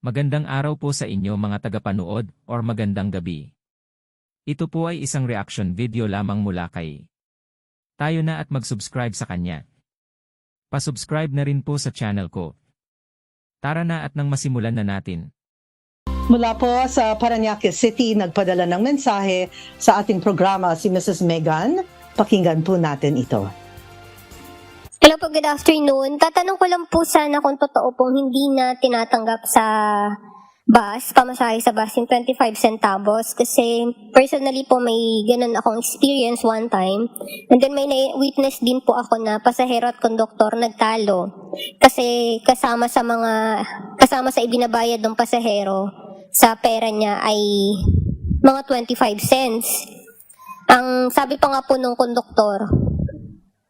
Magandang araw po sa inyo mga tagapanood or magandang gabi. Ito po ay isang reaction video lamang mula kay tayo na at mag-subscribe sa kanya. Pa-subscribe na rin po sa channel ko. Tara na at nang masimulan na natin. Mula po sa Parañaque City, nagpadala ng mensahe sa ating programa si Mrs. Megan. Pakinggan po natin ito. Hello po, good afternoon. Tatanong ko lang po sana kung totoo pong hindi na tinatanggap sa bus, pamasahe sa bus yung 25 centavos kasi personally po may ganun akong experience one time. And then may witness din po ako na pasahero at konduktor nagtalo kasi kasama sa ibinabayad ng pasahero sa pera niya ay mga 25 cents. Ang sabi pa nga po nung konduktor,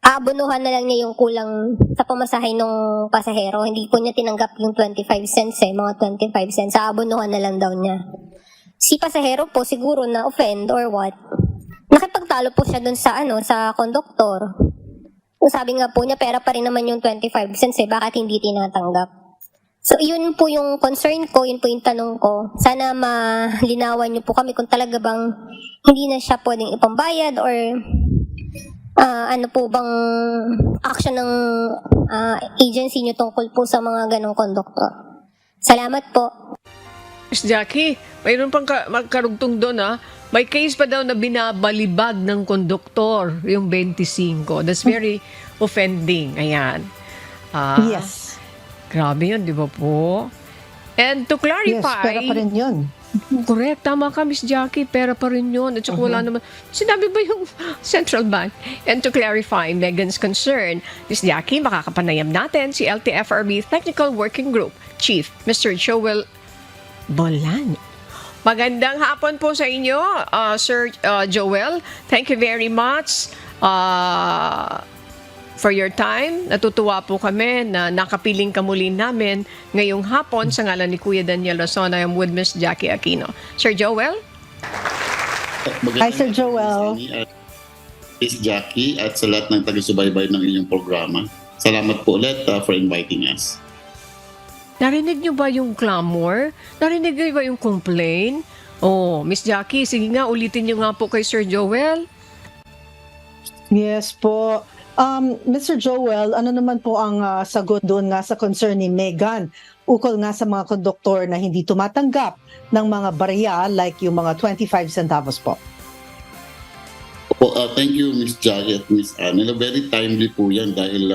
aabonuhan na lang niya yung kulang sa pamasahe ng pasahero. Hindi po niya tinanggap yung 25 cents mga 25 cents. Aabonuhan na lang daw niya. Si pasahero po siguro na offend or what. Nakipagtalo po siya dun sa sa konduktor. Sabi nga po niya, pera pa rin naman yung 25 cents bakit hindi tinatanggap? So yun po yung concern ko, yun po yung tanong ko. Sana malinawan niyo po kami kung talaga bang hindi na siya pwedeng ipambayad or ano po bang action ng agency nyo tungkol po sa mga ganong konduktor? Salamat po. Miss Jackie, mayroon pang magkarugtong doon May case pa daw na binabalibag ng konduktor, yung 25. That's very offending. Ayan. Yes. Grabe yun, di ba po? And to Yes, clarify... pera pa rin yun. Correct, tama ka, Miss Jackie. Pera pa rin yun. At saka wala naman. Sinabi ba yung Central Bank? And to clarify Megan's concern, Miss Jackie, makakapanayam natin si LTFRB Technical Working Group Chief, Mr. Joel Bolani. Magandang hapon po sa inyo, Sir Joel. Thank you very much for your time. Natutuwa po kami na nakapiling ka muli namin ngayong hapon sa ngalan ni Kuya Daniel Lozon. I am with Miss Jackie Aquino. Sir Joel? Hi, Sir Joel. Miss Jackie at sa lahat ng taga-subaybay ng inyong programa. Salamat po ulit for inviting us. Narinig niyo ba yung clamor? Narinig niyo ba yung complaint? Oh, Miss Jackie, sige nga, ulitin niyo nga po kay Sir Joel. Yes po. Mr. Joel, ano naman po ang sagot doon nga sa concern ni Megan? Ukol nga sa mga konduktor na hindi tumatanggap ng mga barya like yung mga 25 centavos po. Thank you, Miss Jackie at Miss Anne. Very timely po yan dahil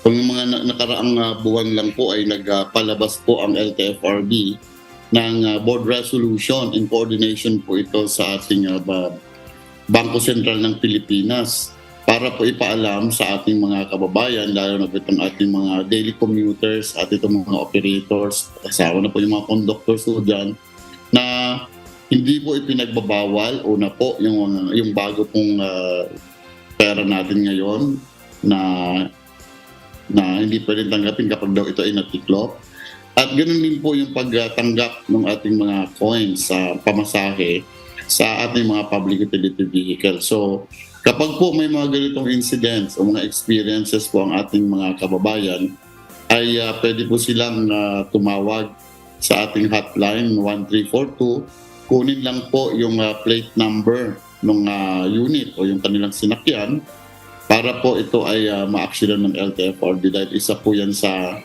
kung yung mga nakaraang buwan lang po ay nagpalabas po ang LTFRB ng board resolution in coordination po ito sa ating Bangko Sentral ng Pilipinas para po ipaalam sa ating mga kababayan, lalo na po itong ating mga daily commuters at itong mga operators, kasama na po yung mga conductors po dyan, na hindi po ipinagbabawal, una po, yung bago pong pera natin ngayon na hindi pwedeng tanggapin kapag daw ito ay natiklop. At ganoon din po yung pagtanggap ng ating mga coins sa pamasahe sa ating mga public utility vehicle. So, kapag po may mga ganitong incidents o mga experiences po ang ating mga kababayan, ay pwede po silang tumawag sa ating hotline 1342. Kunin lang po yung plate number ng unit o yung kanilang sinakyan para po ito ay ma-actionan ng LTFRB dahil isa po yan sa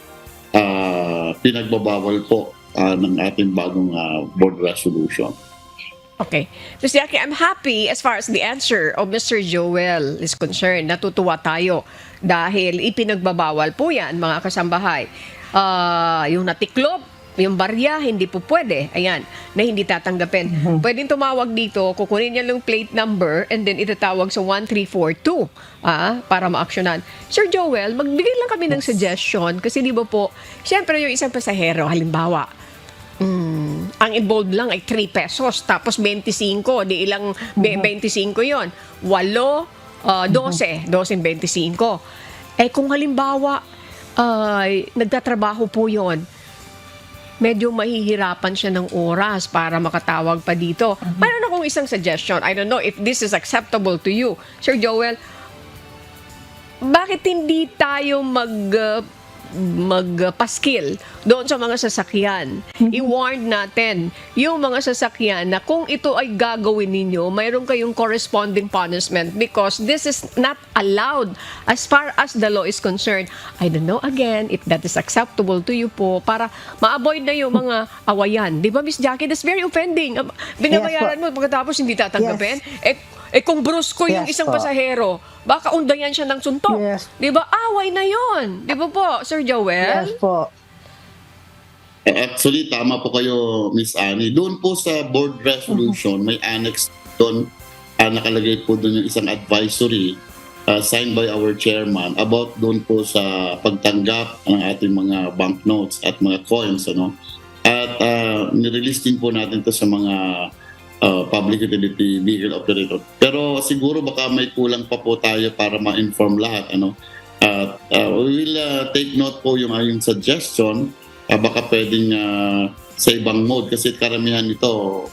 pinagbabawal po ng ating bagong board resolution. Okay. Ms. Jackie, I'm happy as far as the answer of Mr. Joel is concerned. Natutuwa tayo dahil ipinagbabawal po yan, mga kasambahay. Yung natiklop, yung barya, hindi po pwede. Ayan, na hindi tatanggapin. Pwedeng tumawag dito, kukunin niya yung plate number and then itatawag sa 1342 para ma-actionan. Sir Joel, magbigay lang kami ng suggestion kasi di ba po, siyempre yung isang pasahero, halimbawa, ang involved lang ay 3 pesos tapos 25, di ilang 25 yon, 8, 12 25. Kung halimbawa nagtatrabaho po yon, medyo mahihirapan siya ng oras para makatawag pa dito. Mayroon akong isang suggestion. I don't know if this is acceptable to you, Sir Joel. Bakit hindi tayo magpaskil doon sa mga sasakyan. I-warn natin yung mga sasakyan na kung ito ay gagawin ninyo, mayroon kayong corresponding punishment because this is not allowed as far as the law is concerned. I don't know again if that is acceptable to you po para ma-avoid na yung mga awayan. Di ba, Miss Jackie? That's very offending. Binabayaran mo pagkatapos hindi tatanggapin. Kung brusko yung Yes isang po. pasahero, baka undayan siya ng suntok. Yes. Di ba? Away na yon. Di ba po, Sir Joel? Yes po. Actually, tama po kayo, Miss Annie. Doon po sa board resolution, may annex doon. Nakalagay po doon yung isang advisory signed by our chairman about doon po sa pagtanggap ng ating mga banknotes at mga coins. Ano? At nirelease din po natin to sa mga public utility vehicle operator. Pero siguro baka may kulang pa po tayo para ma-inform lahat. Ano? We will take note po yung suggestion. Baka pwedeng sa ibang mode kasi karamihan nito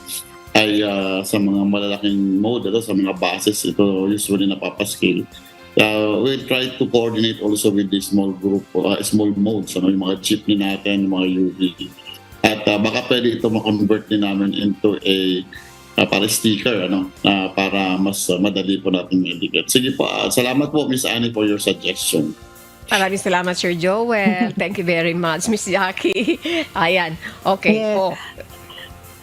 ay sa mga malalaking mode, sa mga buses, ito usually napapaskil. We'll try to coordinate also with the small group, small modes, yung mga jeepney natin, yung mga UV. At baka pwede ito ma-convert din namin into a para sticker, para mas madali po natin i-indicate. Sige po, salamat po Miss Annie for your suggestion. Maraming salamat, Sir Joel. Thank you very much, Miss Jackie. Ayan. Okay Yes. po.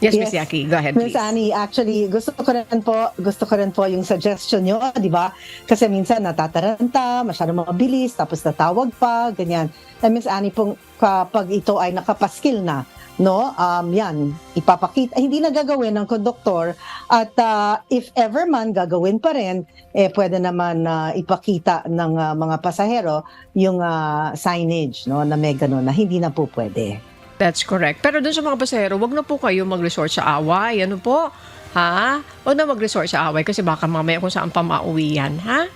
Yes, Miss Yes. Jackie. Go ahead, Miss please. Annie, actually, gusto ko rin po yung suggestion nyo, di ba? Kasi minsan natataranta, masyadong mabilis, tapos natawag pa, ganyan. Miss Annie, kapag ito ay nakapaskil na, no, yan, ipapakita, hindi na gagawin ng konduktor at if ever man gagawin pa rin, pwede naman ipakita ng mga pasahero yung signage, no, na may ganun, na hindi na po pwede. That's correct. Pero doon sa mga pasahero, wag na po kayo mag-resort sa away. Ano po? Ha? Wag na mag-resort sa away kasi baka mamaya kung saan pa mauwi yan. Ha?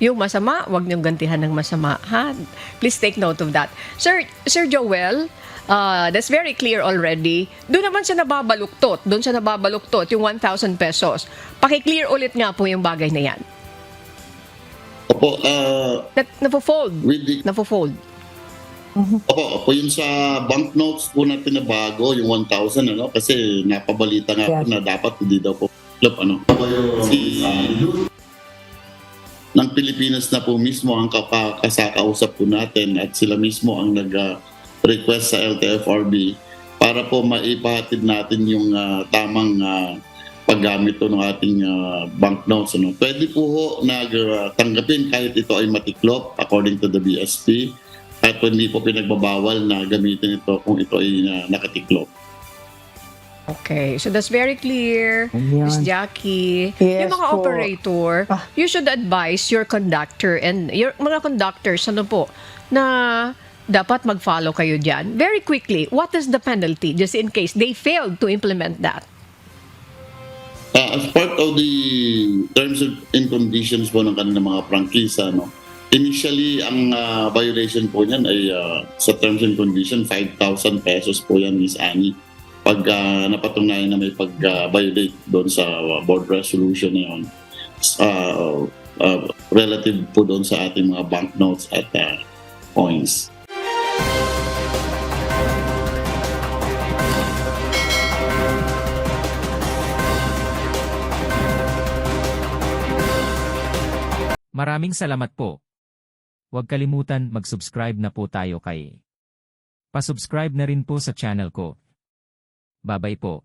Yung masama, wag niyong gantihan ng masama. Ha? Please take note of that. Sir Joel, that's very clear already. Doon naman sa nababaluktot, yung 1,000 pesos. Paki-clear ulit nga po yung bagay na yan. Opo, Napo-fold. with the Opo, yung sa banknotes po natin na bago, yung 1,000, kasi napabalita nga po Yes. na dapat hindi daw po club, si ng Pilipinas na po mismo ang kasakausap po natin at sila mismo ang nag-request sa LTFRB para po maipahatid natin yung tamang paggamit po ng ating banknotes. Pwede po ho tanggapin kahit ito ay matiklop according to the BSP. At hindi po pinagbabawal na gamitin ito kung ito ay nakatiklop. Okay, so that's very clear, Miss Jackie. Yes Yung mga po. operator, you should advise your conductor and your mga conductors, na dapat mag-follow kayo dyan. Very quickly, what is the penalty just in case they failed to implement that? As part of the terms and conditions po ng kanilang mga prangkisa, initially, ang violation po niyan ay sa terms and conditions, 5,000 pesos po yan, Miss Annie. Pag napatunayan na may pag-violate doon sa board resolution na yun, relative po doon sa ating mga banknotes at coins. Maraming salamat po. Huwag kalimutan mag-subscribe na po tayo kay. Pa-subscribe na rin po sa channel ko. Babay po.